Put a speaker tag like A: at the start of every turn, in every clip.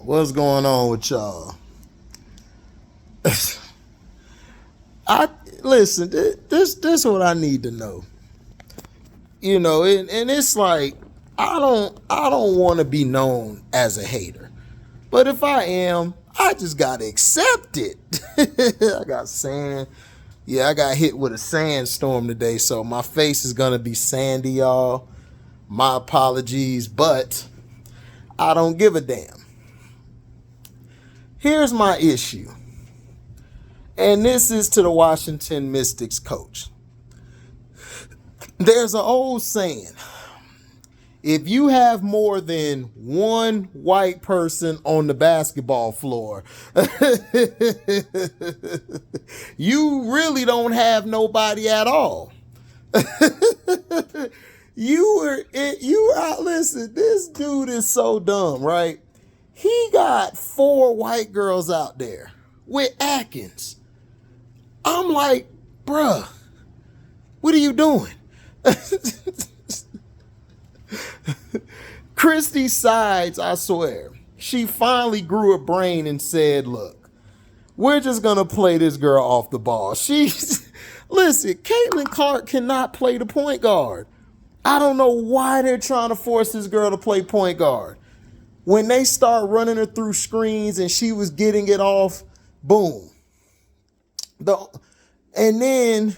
A: What's going on with y'all? Listen. This is what I need to know. You know, and it's like I don't want to be known as a hater, but if I am, I just gotta accept it. I got sand. Yeah, I got hit with a sandstorm today, so my face is gonna be sandy, y'all. My apologies, but I don't give a damn. Here's my issue, and this is to the Washington Mystics coach. There's an old saying, if you have more than one white person on the basketball floor, you really don't have nobody at all. Listen, this dude is so dumb, right? He got 4 white girls out there with Atkins. I'm like, bruh, what are you doing? Christy Sides, I swear, she finally grew a brain and said, look, we're just going to play this girl off the ball. Listen, Caitlin Clark cannot play the point guard. I don't know why they're trying to force this girl to play point guard. When they start running her through screens and she was getting it off, boom. And then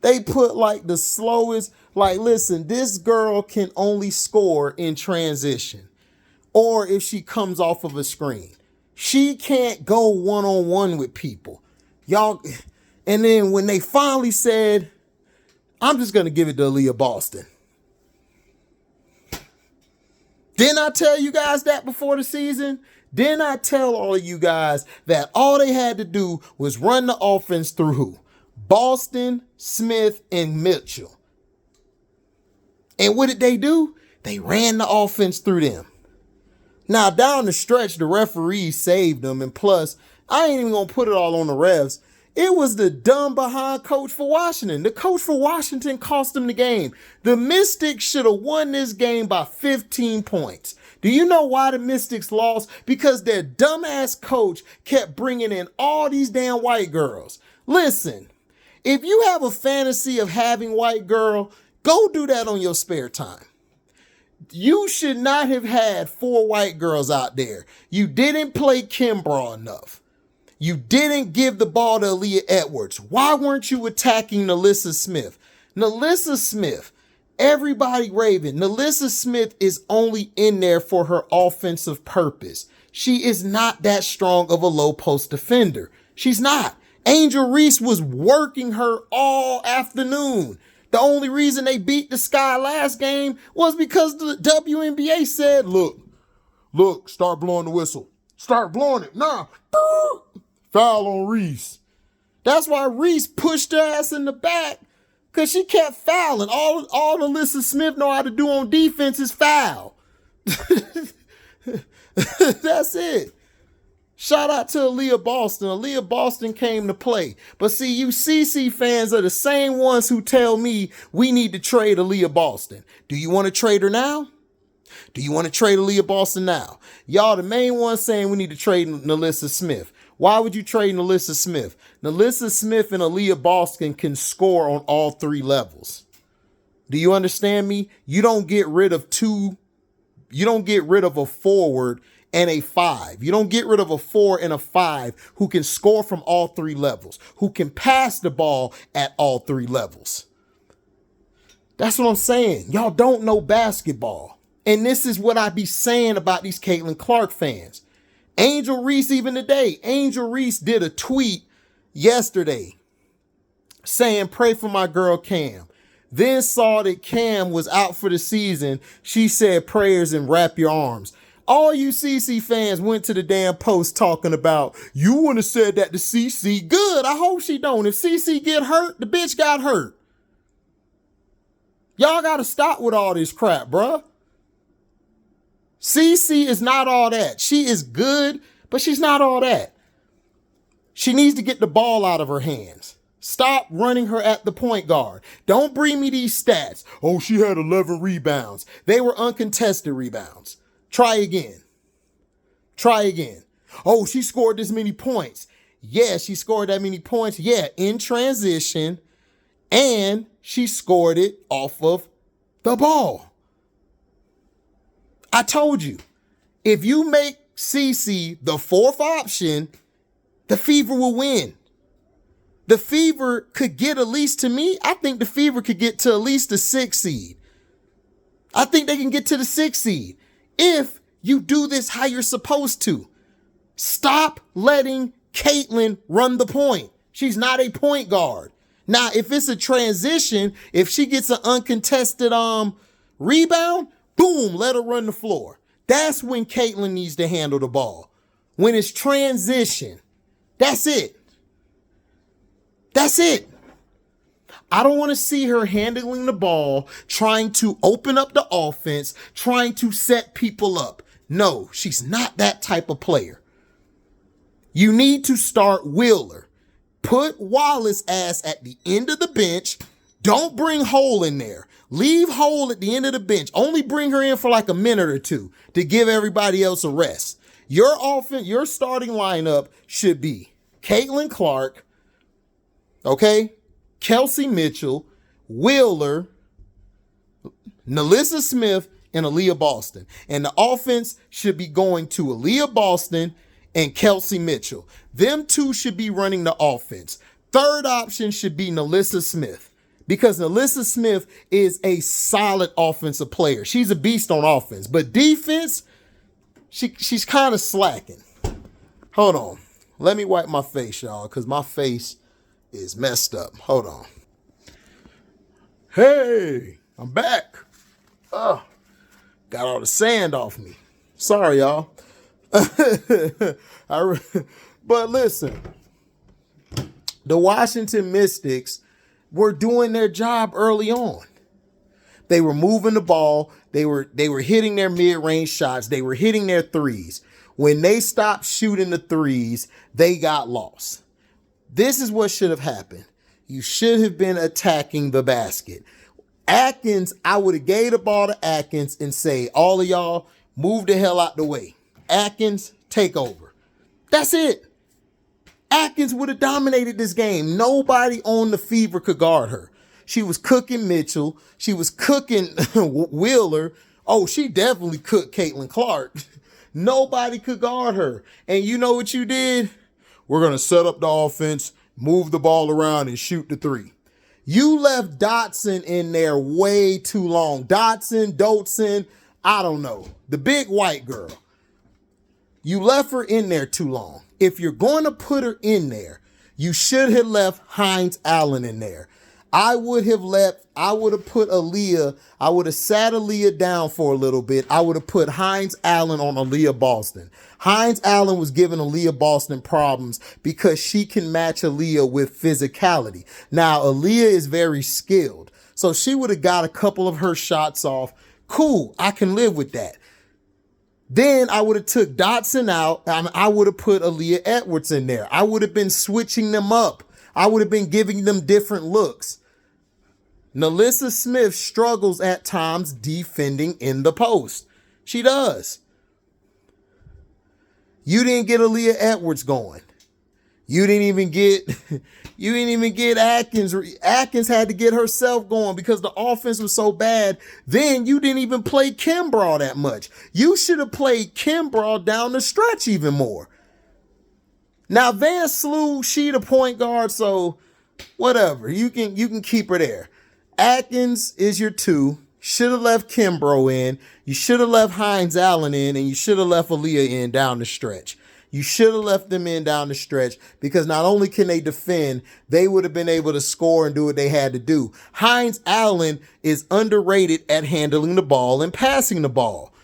A: they put like the slowest, like, listen, this girl can only score in transition or if she comes off of a screen. She can't go one-on-one with people. Y'all, and then when they finally said, I'm just going to give it to Aaliyah Boston. Didn't I tell you guys that before the season? Didn't I tell all of you guys that all they had to do was run the offense through who? Boston, Smith, and Mitchell. And what did they do? They ran the offense through them. Now, down the stretch, the referees saved them. And plus, I ain't even going to put it all on the refs. It was the dumb behind coach for Washington. The coach for Washington cost them the game. The Mystics should have won this game by 15 points. Do you know why the Mystics lost? Because their dumbass coach kept bringing in all these damn white girls. Listen, if you have a fantasy of having white girl, go do that on your spare time. You should not have had 4 white girls out there. You didn't play Kimbrough enough. You didn't give the ball to Aaliyah Edwards. Why weren't you attacking NaLyssa Smith? NaLyssa Smith, everybody raving. NaLyssa Smith is only in there for her offensive purpose. She is not that strong of a low post defender. She's not. Angel Reese was working her all afternoon. The only reason they beat the Sky last game was because the WNBA said, look, start blowing the whistle. Start blowing it. Nah. Foul on Reese. That's why Reese pushed her ass in the back, because she kept fouling. All Alyssa Smith know how to do on defense is foul. That's it. Shout out to Aaliyah Boston. Aaliyah Boston came to play. But see, you CC fans are the same ones who tell me we need to trade Aaliyah Boston. Do you want to trade her now? Do you want to trade Aaliyah Boston now? Y'all the main ones saying we need to trade NaLyssa Smith. Why would you trade NaLyssa Smith? NaLyssa Smith and Aaliyah Boston can score on all 3 levels. Do you understand me? You don't get rid of a forward and a 5. You don't get rid of a 4 and a 5 who can score from all 3 levels, who can pass the ball at all 3 levels. That's what I'm saying. Y'all don't know basketball. And this is what I be saying about these Caitlin Clark fans. Angel Reese, even today, Angel Reese did a tweet yesterday saying, pray for my girl Cam. Then saw that Cam was out for the season. She said prayers and wrap your arms. All you CC fans went to the damn post talking about, you wouldn't have said that to CC. Good, I hope she don't. If CC get hurt, the bitch got hurt. Y'all got to stop with all this crap, bruh. CC is not all that. She is good, but she's not all that. She needs to get the ball out of her hands. Stop running her at the point guard. Don't bring me these stats. Oh, she had 11 rebounds. They were uncontested rebounds. Try again. Try again. Oh, she scored this many points. Yeah, she scored that many points. Yeah, in transition. And she scored it off of the ball. I told you, if you make CC the fourth option, the Fever will win. The Fever could get at least, to me, I think the Fever could get to at least the 6th seed. I think they can get to the 6th seed if you do this how you're supposed to. Stop letting Caitlyn run the point. She's not a point guard. Now, if it's a transition, if she gets an uncontested rebound, boom, let her run the floor. That's when Caitlyn needs to handle the ball. When it's transition, that's it. That's it. I don't want to see her handling the ball, trying to open up the offense, trying to set people up. No, she's not that type of player. You need to start Wheeler. Put Wallace ass at the end of the bench. Don't bring Hole in there. Leave Hole at the end of the bench. Only bring her in for like a minute or two to give everybody else a rest. Your offense, your starting lineup should be Caitlin Clark, okay, Kelsey Mitchell, Wheeler, Nalissa Smith, and Aaliyah Boston. And the offense should be going to Aaliyah Boston and Kelsey Mitchell. Them two should be running the offense. Third option should be Nalissa Smith, because Nalissa Smith is a solid offensive player. She's a beast on offense, but defense, she's kind of slacking. Hold on. Let me wipe my face, y'all, because my face is messed up. Hold on. Hey, I'm back. Oh, got all the sand off me. Sorry, y'all. But listen, the Washington Mystics were doing their job early on. They were moving the ball. They were hitting their mid-range shots. They were hitting their threes. When they stopped shooting the threes, they got lost. This is what should have happened. You should have been attacking the basket. Atkins, I would have gave the ball to Atkins and say, all of y'all, move the hell out the way. Atkins, take over. That's it. Atkins would have dominated this game. Nobody on the Fever could guard her. She was cooking Mitchell. She was cooking Wheeler. Oh, she definitely cooked Caitlin Clark. Nobody could guard her. And you know what you did? We're going to set up the offense, move the ball around, and shoot the three. You left Dotson in there way too long. Dotson, I don't know. The big white girl. You left her in there too long. If you're going to put her in there, you should have left Hines Allen in there. I would have put Aaliyah, I would have sat Aaliyah down for a little bit. I would have put Hines Allen on Aaliyah Boston. Hines Allen was giving Aaliyah Boston problems because she can match Aaliyah with physicality. Now, Aaliyah is very skilled, so she would have got a couple of her shots off. Cool, I can live with that. Then I would have took Dotson out and I would have put Aaliyah Edwards in there. I would have been switching them up. I would have been giving them different looks. Nalissa Smith struggles at times defending in the post. She does. You didn't get Aaliyah Edwards going. You didn't even get Atkins. Atkins had to get herself going because the offense was so bad. Then you didn't even play Kimbrough that much. You should have played Kimbrough down the stretch even more. Now Van Slew, she the point guard, so whatever. You can keep her there. Atkins is your 2. Should have left Kimbrough in. You should have left Hines Allen in, and you should have left Aaliyah in down the stretch. You should have left them in down the stretch because not only can they defend, they would have been able to score and do what they had to do. Hines Allen is underrated at handling the ball and passing the ball.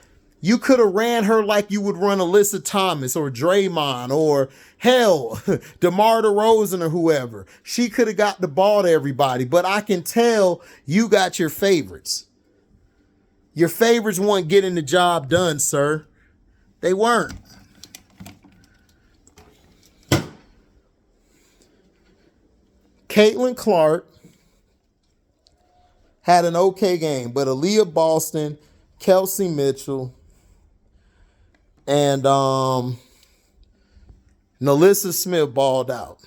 A: You could have ran her like you would run Alyssa Thomas or Draymond or hell, DeMar DeRozan or whoever. She could have got the ball to everybody, but I can tell you got your favorites. Your favorites weren't getting the job done, sir. They weren't. Caitlin Clark had an okay game, but Aaliyah Boston, Kelsey Mitchell, and Nalissa Smith balled out.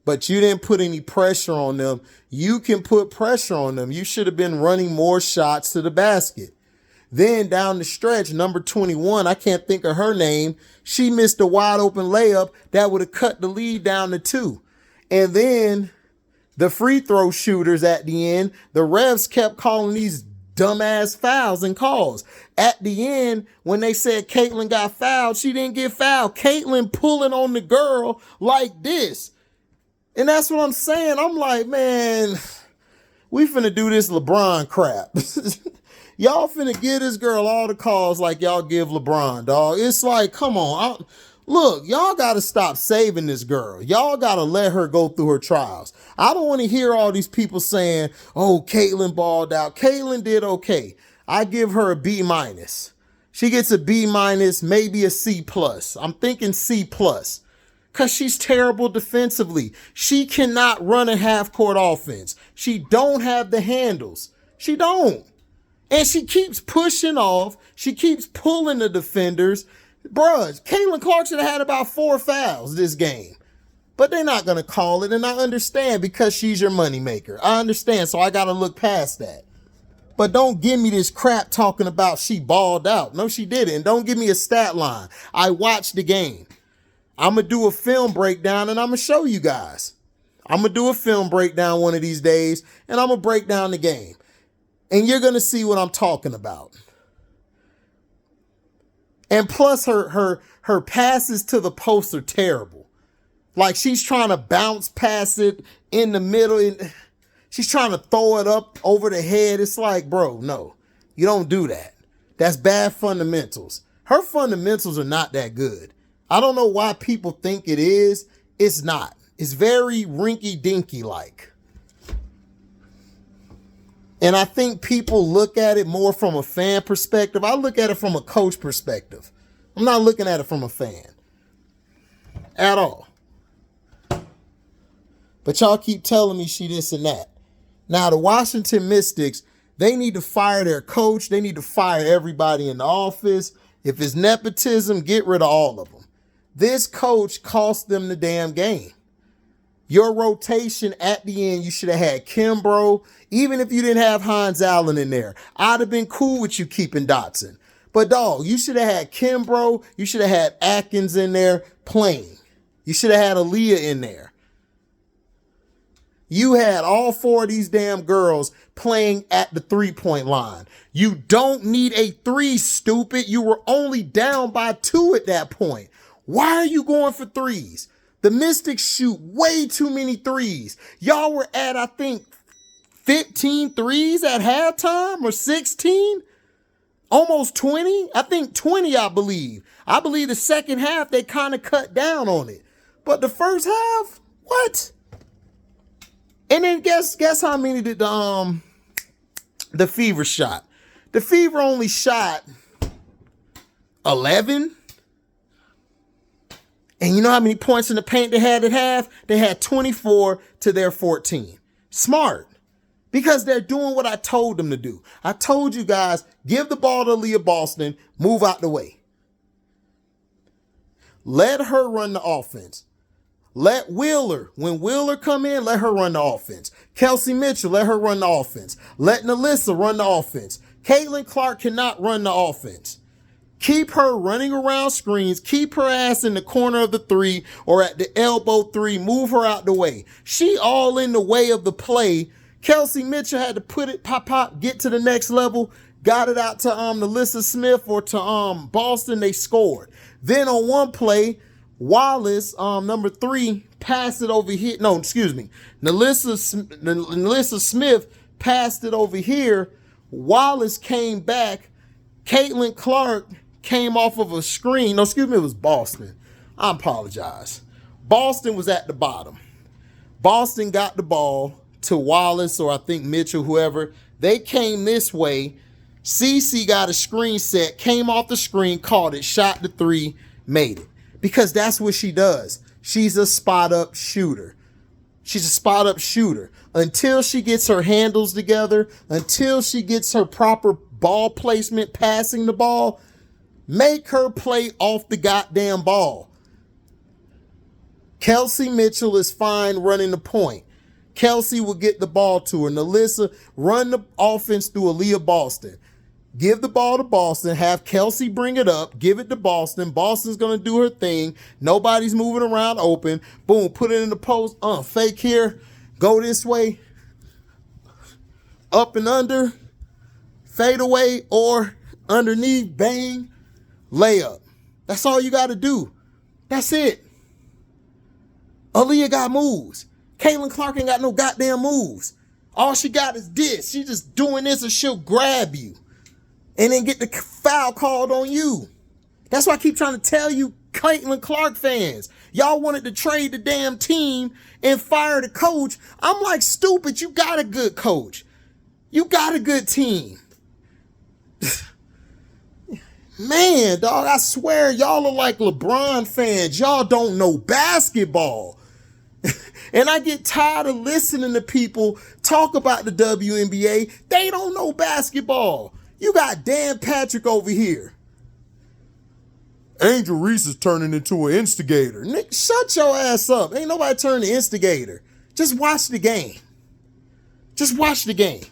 A: But you didn't put any pressure on them. You can put pressure on them. You should have been running more shots to the basket. Then down the stretch, number 21, I can't think of her name. She missed a wide open layup that would have cut the lead down to 2. And then the free throw shooters at the end, the refs kept calling these dumbass fouls and calls. At the end, when they said Caitlin got fouled, she didn't get fouled. Caitlin pulling on the girl like this. And that's what I'm saying. I'm like, man, we finna do this LeBron crap. Y'all finna give this girl all the calls like y'all give LeBron, dog. It's like, come on. Look, y'all got to stop saving this girl. Y'all got to let her go through her trials. I don't want to hear all these people saying, oh, Caitlin balled out. Caitlin did okay. I give her a B-. She gets a B-, maybe a C+. I'm thinking C+. Because she's terrible defensively. She cannot run a half-court offense. She don't have the handles. She don't. And she keeps pushing off. She keeps pulling the defenders. Bruh, Caitlin Clark should have had about 4 fouls this game. But they're not going to call it, and I understand because she's your moneymaker. I understand, so I got to look past that. But don't give me this crap talking about she balled out. No, she didn't. And don't give me a stat line. I watched the game. I'm going to do a film breakdown, and I'm going to show you guys. I'm going to do a film breakdown one of these days, and I'm going to break down the game. And you're going to see what I'm talking about. And plus her passes to the post are terrible. Like she's trying to bounce past it in the middle. And she's trying to throw it up over the head. It's like, bro, no, you don't do that. That's bad fundamentals. Her fundamentals are not that good. I don't know why people think it is. It's not. It's very rinky-dinky like. And I think people look at it more from a fan perspective. I look at it from a coach perspective. I'm not looking at it from a fan at all. But y'all keep telling me she this and that. Now, the Washington Mystics, they need to fire their coach. They need to fire everybody in the office. If it's nepotism, get rid of all of them. This coach cost them the damn game. Your rotation at the end, you should have had Kimbrough. Even if you didn't have Hines Allen in there, I'd have been cool with you keeping Dotson. But dog, you should have had Kimbrough. You should have had Atkins in there playing. You should have had Aaliyah in there. You had all 4 of these damn girls playing at the 3-point line. You don't need a 3, stupid. You were only down by 2 at that point. Why are you going for 3s? The Mystics shoot way too many 3s. Y'all were at, I think, 15 threes at halftime or 16? Almost 20? I think 20, I believe. I believe the second half, they kind of cut down on it. But the first half, what? And then guess how many did the Fever shot? The Fever only shot 11. And you know how many points in the paint they had at half? They had 24 to their 14. Smart. Because they're doing what I told them to do. I told you guys, give the ball to Leah Boston, move out the way. Let her run the offense. Let Wheeler, when Wheeler come in, let her run the offense. Kelsey Mitchell, let her run the offense. Let Nalissa run the offense. Caitlin Clark cannot run the offense. Keep her running around screens. Keep her ass in the corner of the 3 or at the elbow 3. Move her out the way. She all in the way of the play. Kelsey Mitchell had to put it, pop, get to the next level. Got it out to Nalissa Smith or to Boston. They scored. Then on one play, Wallace, number 3, passed it over here. No, excuse me. Nalissa Smith passed it over here. Wallace came back. Caitlin Clark came off of a screen. No, excuse me, it was Boston. I apologize. Boston was at the bottom. Boston got the ball to Wallace or I think Mitchell, whoever. They came this way. CeCe got a screen set, came off the screen, caught it, shot the 3, made it. Because that's what she does. She's a spot-up shooter. She's a spot-up shooter. Until she gets her handles together, until she gets her proper ball placement, passing the ball, Make her play off the goddamn ball. Kelsey Mitchell is fine running the point. Kelsey will get the ball to her. Nalissa, run the offense through Aaliyah Boston. Give the ball to Boston. Have Kelsey bring it up. Give it to Boston. Boston's going to do her thing. Nobody's moving around open. Boom, put it in the post. Fake here. Go this way. Up and under. Fade away or underneath. Bang. Layup. That's all you got to do. That's it. Aaliyah got moves. Caitlin Clark ain't got no goddamn moves. All she got is this. She just doing this and she'll grab you and then get the foul called on you. That's why I keep trying to tell you, Caitlin Clark fans, y'all wanted to trade the damn team and fire the coach. I'm like, stupid, you got a good coach. You got a good team. Man, dog, I swear y'all are like LeBron fans. Y'all don't know basketball. And I get tired of listening to people talk about the WNBA. They don't know basketball. You got Dan Patrick over here. Angel Reese is turning into an instigator. Nick, shut your ass up. Ain't nobody turning the instigator. Just watch the game. Just watch the game.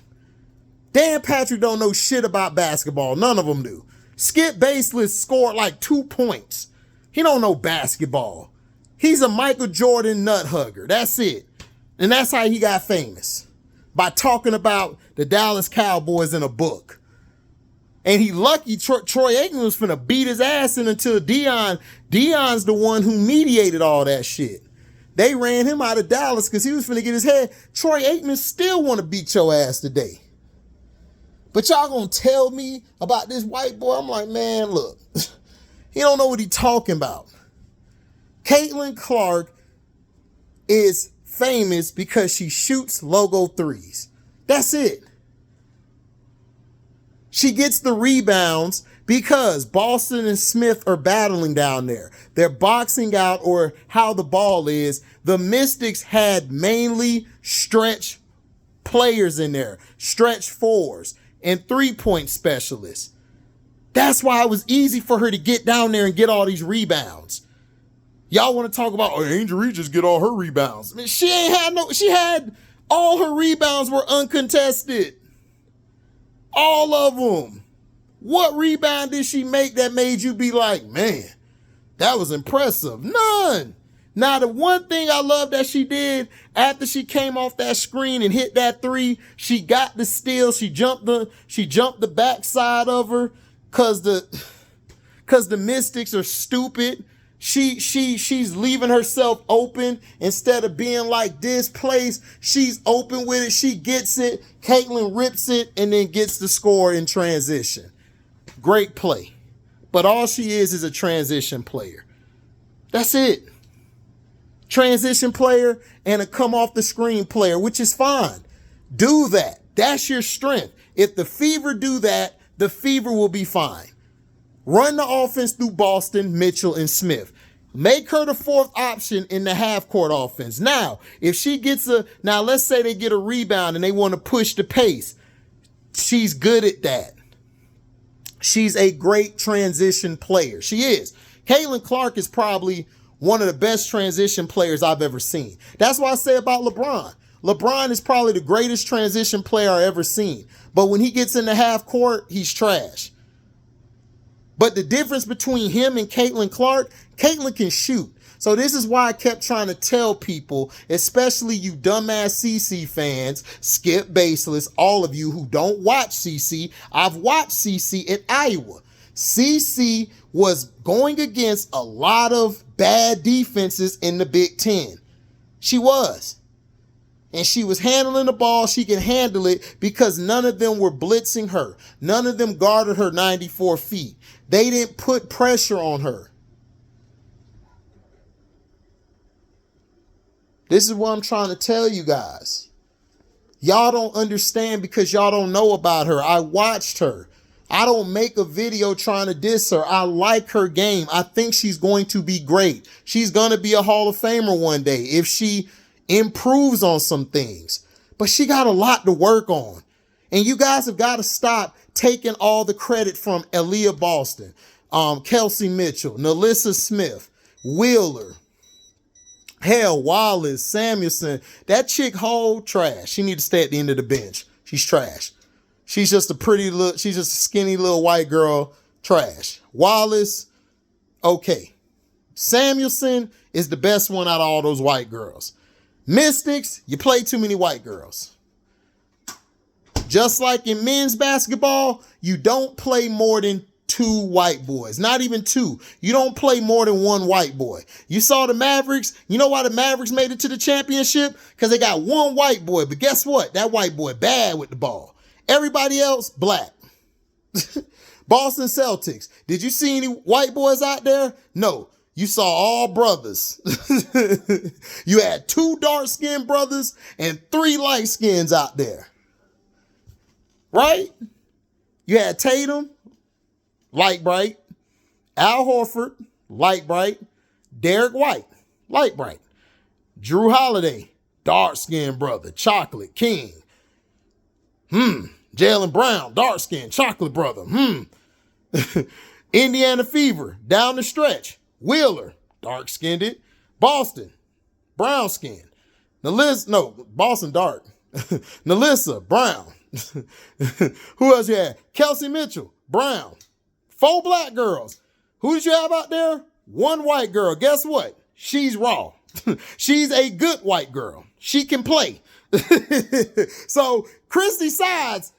A: Dan Patrick don't know shit about basketball. None of them do. Skip Baseless scored like 2 points. He don't know basketball. He's a Michael Jordan nut hugger. That's it. And that's how he got famous. By talking about the Dallas Cowboys in a book. And he lucky Troy Aikman was finna beat his ass in until Deion's the one who mediated all that shit. They ran him out of Dallas because he was finna get his head. Troy Aikman still want to beat your ass today. But y'all gonna tell me about this white boy? I'm like, man, look. He don't know what he talking about. Caitlin Clark is famous because she shoots logo threes. That's it. She gets the rebounds because Boston and Smith are battling down there. They're boxing out, or how the ball is. The Mystics had mainly stretch players in there, stretch fours, and three-point specialists. That's why it was easy for her to get down there and get all these rebounds. Y'all want to talk about, oh, Angel Reese just get all her rebounds. I mean, she had all her rebounds were uncontested. All of them. What rebound did she make that made you be like, man, that was impressive? None. Now, the one thing I love that she did after she came off that screen and hit that three, she got the steal. She jumped the backside of her because the Mystics are stupid. She's leaving herself open instead of being like this place. She's open with it. She gets it. Caitlin rips it and then gets the score in transition. Great play. But all she is a transition player. That's it. Transition player and a come off the screen player, which is fine. Do that. That's your strength. If the Fever do that, the Fever will be fine. Run the offense through Boston, Mitchell, and Smith. Make her the fourth option in the half-court offense. Now, if she gets let's say they get a rebound and they want to push the pace. She's good at that. She's a great transition player. She is. Caitlin Clark is probably one of the best transition players I've ever seen. That's what I say about LeBron. LeBron is probably the greatest transition player I've ever seen. But when he gets in the half-court, he's trash. But the difference between him and Caitlin Clark, Caitlin can shoot. So this is why I kept trying to tell people, especially you dumbass CC fans, Skip Baseless, all of you who don't watch CC. I've watched CC at Iowa. CC was going against a lot of bad defenses in the Big Ten. She was. And she was handling the ball. She can handle it because none of them were blitzing her. None of them guarded her 94 feet. They didn't put pressure on her. This is what I'm trying to tell you guys. Y'all don't understand because y'all don't know about her. I watched her. I don't make a video trying to diss her. I like her game. I think she's going to be great. She's going to be a Hall of Famer one day if she improves on some things. But she got a lot to work on. And you guys have got to stop taking all the credit from Aaliyah Boston. Kelsey Mitchell, Nalissa Smith, Wheeler, hell, Wallace, Samuelson. That chick whole trash. She need to stay at the end of the bench. She's trash. She's just she's just a skinny little white girl. Trash. Wallace, okay. Samuelson is the best one out of all those white girls. Mystics, you play too many white girls. Just like in men's basketball, you don't play more than 2 white boys. Not even 2. You don't play more than 1 white boy. You saw the Mavericks. You know why the Mavericks made it to the championship? Because they got 1 white boy. But guess what? That white boy bad with the ball. Everybody else, black. Boston Celtics. Did you see any white boys out there? No. You saw all brothers. You had 2 dark-skinned brothers and 3 light skins out there. Right? You had Tatum, light bright. Al Horford, light bright. Derek White, light bright. Drew Holiday, dark-skinned brother, chocolate king. Jaylen Brown, dark-skinned, chocolate brother. Indiana Fever, down the stretch. Wheeler, dark-skinned. Boston, brown skin. Boston dark. Nalissa, brown. Who else you had? Kelsey Mitchell, brown. 4 black girls. Who did you have out there? 1 white girl. Guess what? She's raw. She's a good white girl. She can play. So Christy Sides,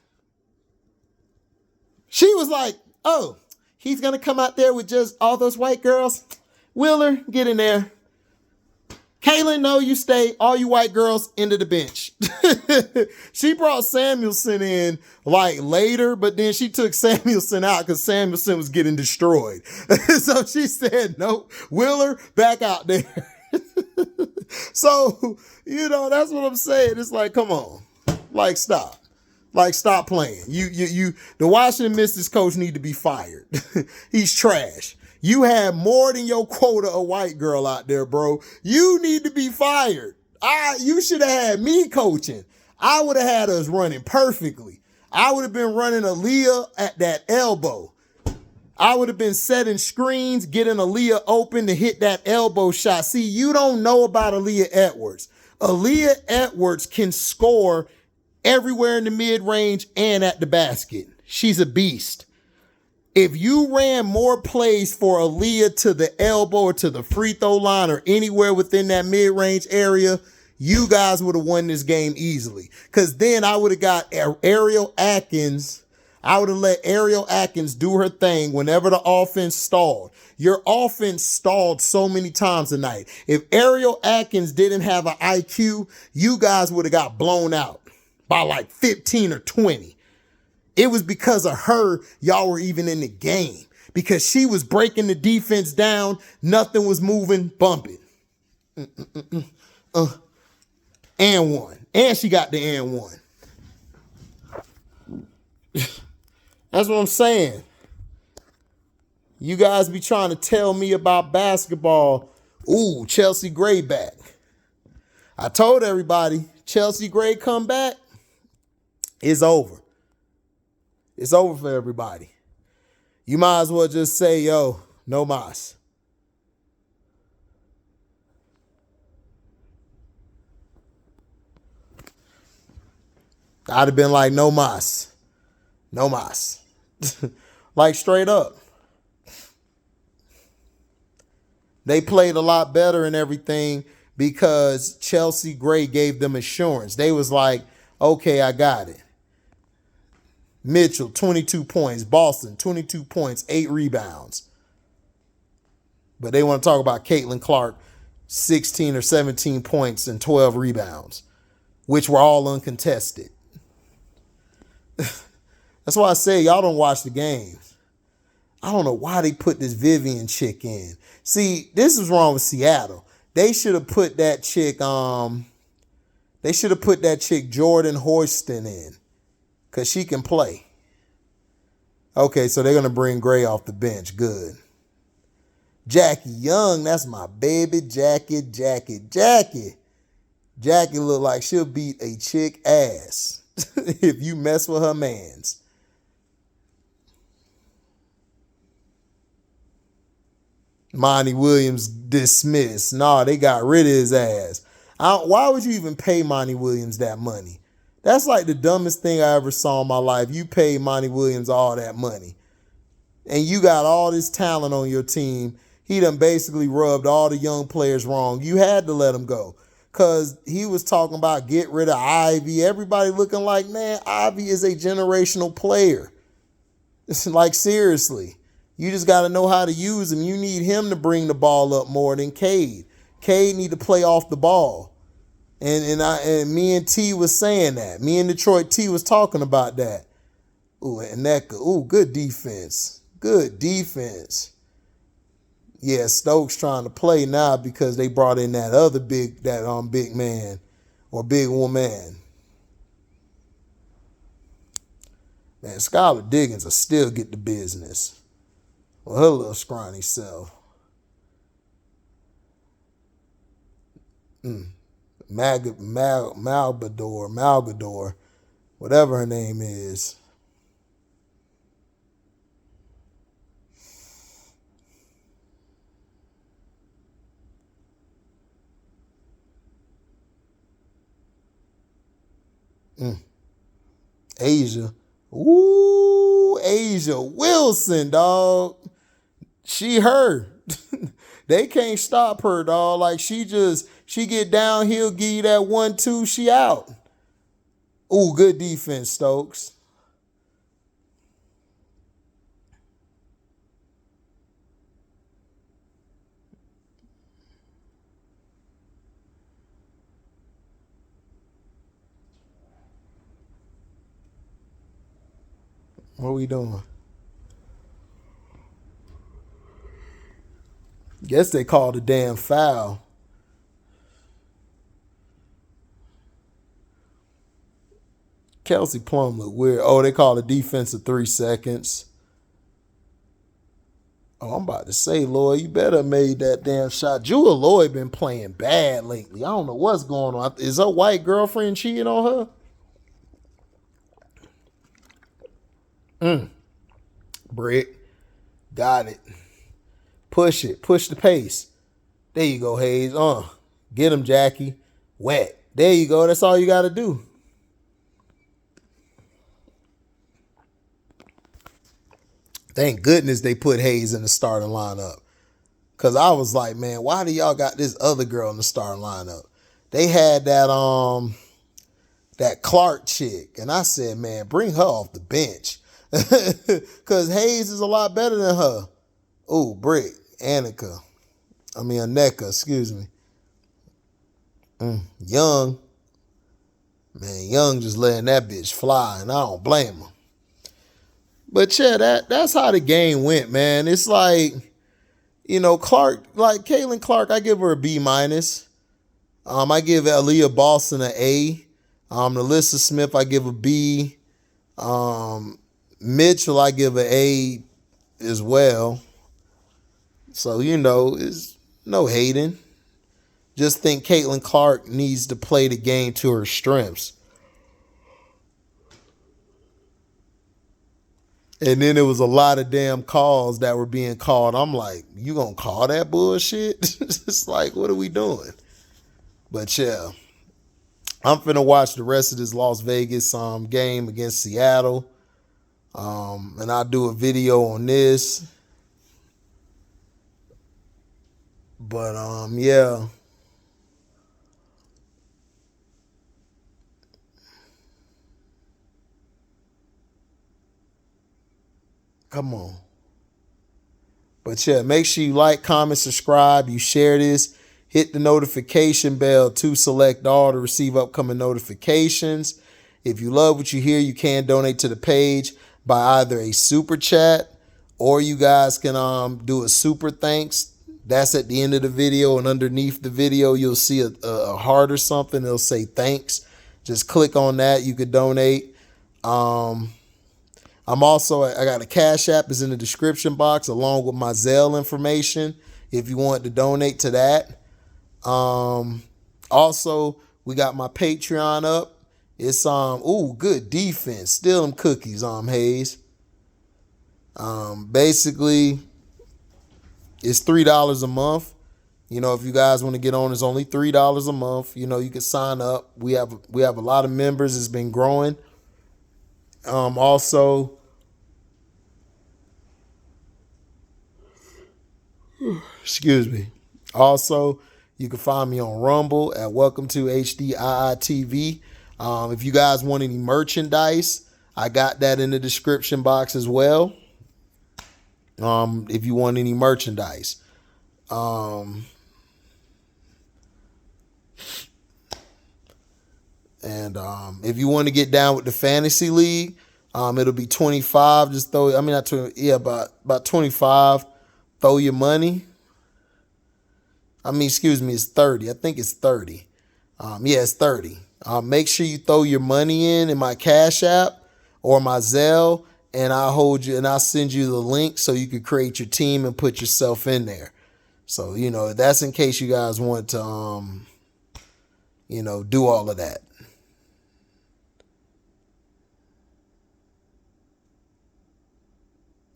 A: she was like, oh, he's going to come out there with just all those white girls. Wheeler, get in there. Kaylin, no, you stay. All you white girls into the bench. She brought Samuelson in like later, but then she took Samuelson out because Samuelson was getting destroyed. So she said, nope, Wheeler back out there. So, that's what I'm saying. It's like, come on, like, stop. Like, stop playing. The Washington Mystics coach need to be fired. He's trash. You had more than your quota of white girl out there, bro. You need to be fired. You should have had me coaching. I would have had us running perfectly. I would have been running Aaliyah at that elbow. I would have been setting screens, getting Aaliyah open to hit that elbow shot. See, you don't know about Aaliyah Edwards. Aaliyah Edwards can score everywhere in the mid-range and at the basket. She's a beast. If you ran more plays for Aaliyah to the elbow or to the free throw line or anywhere within that mid-range area, you guys would have won this game easily. Because then I would have got Ariel Atkins. I would have let Ariel Atkins do her thing whenever the offense stalled. Your offense stalled so many times tonight. If Ariel Atkins didn't have an IQ, you guys would have got blown out by like 15 or 20. It was because of her y'all were even in the game. Because she was breaking the defense down. Nothing was moving, bumping. And one. And she got the and one. That's what I'm saying. You guys be trying to tell me about basketball. Ooh, Chelsea Gray back. I told everybody, Chelsea Gray come back, it's over. It's over for everybody. You might as well just say, yo, no mas. I'd have been like, no mas. No mas. Like, straight up. They played a lot better and everything because Chelsea Gray gave them assurance. They was like, okay, I got it. Mitchell, 22 points. Boston, 22 points, 8 rebounds. But they want to talk about Caitlin Clark, 16 or 17 points and 12 rebounds, which were all uncontested. That's why I say y'all don't watch the games. I don't know why they put this Vivian chick in. See, this is wrong with Seattle. They should have put that chick, Jordan Hoiston in. Because she can play. Okay, so they're going to bring Gray off the bench. Good. Jackie Young, that's my baby. Jackie. Jackie look like she'll beat a chick ass if you mess with her mans. Monty Williams dismissed. Nah, they got rid of his ass. Why would you even pay Monty Williams that money? That's like the dumbest thing I ever saw in my life. You paid Monty Williams all that money. And you got all this talent on your team. He done basically rubbed all the young players wrong. You had to let him go. Because he was talking about get rid of Ivy. Everybody looking like, man, Ivy is a generational player. It's like, seriously. You just got to know how to use him. You need him to bring the ball up more than Cade. Cade need to play off the ball. And me and T was saying that. Me and Detroit T was talking about that. Ooh, and Nneka. Ooh, good defense. Good defense. Yeah, Stokes trying to play now because they brought in that other big man or big woman. Man, Skylar Diggins will still get the business. Well, her little scrawny self. Malgador, whatever her name is. Asia. Ooh, Asia Wilson, dog. She her. They can't stop her, dog. Like she get downhill, give you that 1-2, she out. Ooh, good defense, Stokes. What are we doing? Guess they called a damn foul. Kelsey Plum look weird. Oh, they called a defense of 3 seconds. Oh, I'm about to say, Lloyd, you better have made that damn shot. Jewel Lloyd been playing bad lately. I don't know what's going on. Is her white girlfriend cheating on her? Brick. Got it. Push it. Push the pace. There you go, Hayes. Get him, Jackie. Wet. There you go. That's all you got to do. Thank goodness they put Hayes in the starting lineup. Because I was like, man, why do y'all got this other girl in the starting lineup? They had that Clark chick. And I said, man, bring her off the bench. Because Hayes is a lot better than her. Ooh, Brick. Nneka, excuse me. Young. Man, Young just letting that bitch fly, and I don't blame him. But yeah, that's how the game went, man. It's like, Clark, like Caitlin Clark, I give her a B-. I give Aaliyah Boston an A. Alyssa Smith, I give a B. Mitchell, I give an A as well. So, it's no hating. Just think Caitlin Clark needs to play the game to her strengths. And then there was a lot of damn calls that were being called. I'm like, you gonna call that bullshit? It's like, what are we doing? But yeah, I'm finna watch the rest of this Las Vegas game against Seattle. And I'll do a video on this. But yeah. Come on. But yeah, make sure you like, comment, subscribe, you share this, hit the notification bell to select all to receive upcoming notifications. If you love what you hear, you can donate to the page by either a super chat or you guys can do a super thanks. That's at the end of the video, and underneath the video, you'll see a heart or something. It'll say thanks. Just click on that. You could donate. I got a Cashapp is in the description box along with my Zelle information if you want to donate to that. Also, we got my Patreon up. It's good defense. Still them cookies, Hayes. Basically, It's $3 a month. You know, if you guys want to get on, it's only $3 a month. You know, you can sign up. We have a lot of members. It's been growing. Also, excuse me. Also, you can find me on Rumble at Welcome to HDiiTV. If you guys want any merchandise, I got that in the description box as well. If you want any merchandise. And if you want to get down with the fantasy league, it'll be 25. Just throw, I mean, not 20, yeah, about 25. Throw your money. I mean, excuse me, it's 30. I think it's 30. Yeah, it's 30. Make sure you throw your money in my Cashapp or my Zelle, and I'll send you the link so you can create your team and put yourself in there. So, you know, that's in case you guys want to, you know, do all of that.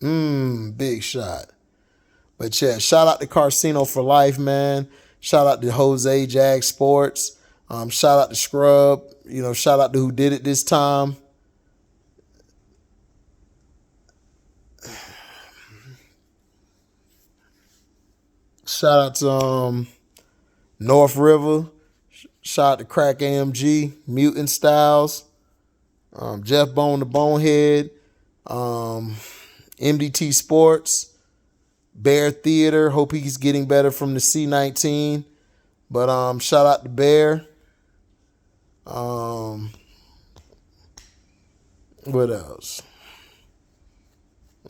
A: Big shot. But yeah, shout out to Casino for Life, man. Shout out to Jose Jag Sports. Shout out to Scrub. You know, shout out to who did it this time. Shout out to North River. Shout out to krakenamg, mutantstylez, Jeff Bone the Bonehead, MDT Sports, Bear Theater. Hope he's getting better from the C19. But shout out to Bear. What else?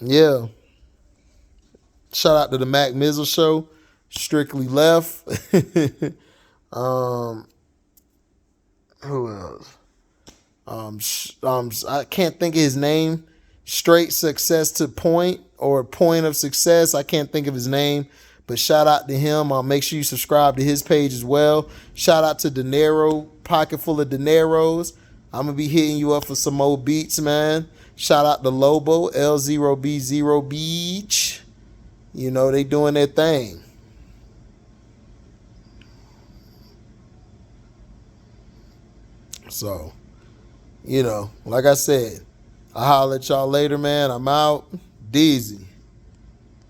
A: Yeah. Shout out to the Mac Mizzle Show. Strictly Left. Who else? I can't think of his name. Straight Success to Point, or Point of Success. I can't think of his name, but shout out to him. Make sure you subscribe to his page as well. Shout out to Dinero, Pocket Full of Dineros. I'm going to be hitting you up for some more beats, man. Shout out to Lobo, L0B0 Beach. You know, they doing their thing. So, you know, like I said, I'll holler at y'all later, man. I'm out. Deezy.